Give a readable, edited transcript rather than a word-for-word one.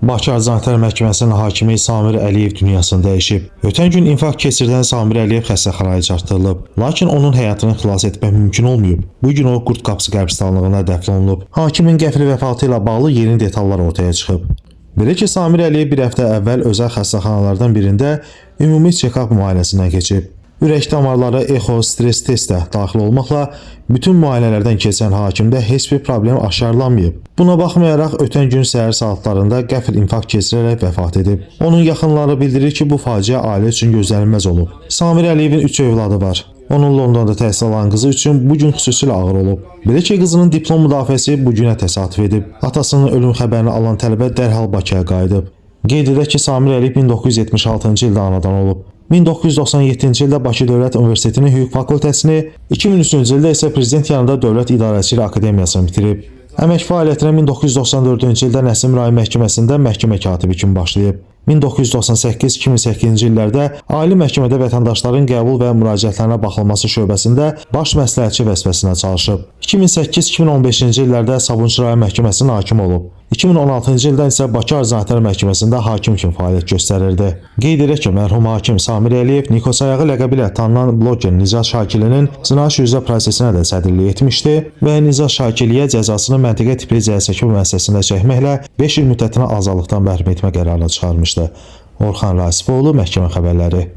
Bakı Arzantər Məhkəməsinin hakimi Samir Əliyev dünyasını dəyişib. Ötən gün infarkt keçirdən Samir Əliyev xəstəxanaya çatdırılıb. Lakin onun həyatını xilas etmək mümkün olmayıb. Bu gün o Qurd Qapısı qəbirstanlığına dəfn olunub. Hakimin qəfil vəfatı ilə bağlı yeni detallar ortaya çıxıb. Belə ki, Samir Əliyev bir həftə əvvəl özəl xəstəxanalardan birində ümumi check-up müayinəsindən keçib. Ürək damarları, echo, stres testə daxil olmaqla bütün müayinələrdən keçən hakimdə heç bir problem aşkarlanmayıb. Buna baxmayaraq ötən gün səhər saatlarında qəfil infarkt keçirərək vəfat edib. Onun yaxınları bildirir ki, bu faciə ailə üçün gözlənilməz olub. Samir Əliyevin 3 övladı var. Onun Londonda təhsil alan qızı üçün bu gün xüsusilə ağır olub. Belə ki, qızının diplom müdafiəsi bu günə təsadüf edib. Atasının ölüm xəbərini alan tələbə dərhal Bakıya qayıdıb. Qeyd edək ki, Samir Əliyev 1976-cı ildə anadan olub. 1997-ci ildə Bakı Dövlət Universitetinin hüquq fakültəsini, 2003-cü ildə isə Prezident yanında Dövlət İdarəçilik Akademiyasını bitirib. Əmək fəaliyyətinə 1994-cü ildə Nəsim rayon məhkəməsində məhkəmə katibi kimi başlayıb. 1998-2008-ci illərdə Ali Məhkəmədə vətəndaşların qəbul və müraciətlərinə baxılması şöbəsində baş məsləhətçi vəzifəsində çalışıb. 2008-2015-ci illərdə Sabunçu rayon məhkəməsinin hakimi olub. 2016-cı ildən isə Bakı Arzantər Məhkəməsində hakim kimi fəaliyyət göstərirdi. Qeyd edək ki, mərhum hakim Samir Əliyev Nikos Ayağı ləqəbi ilə tanınan bloger Nizar Şakilinin cinayət üzrə prosesinə də sədrlik etmişdi və Nizar Şakiliyə cəzasını məntəqə tipli cəzaçəkmə müəssisəsində çəkməklə 5 il müddətinə azadlıqdan məhrum etmə qərarı çıxarmışdı. Orxan Rasifoğlu, Məhkəmə Xəbərləri.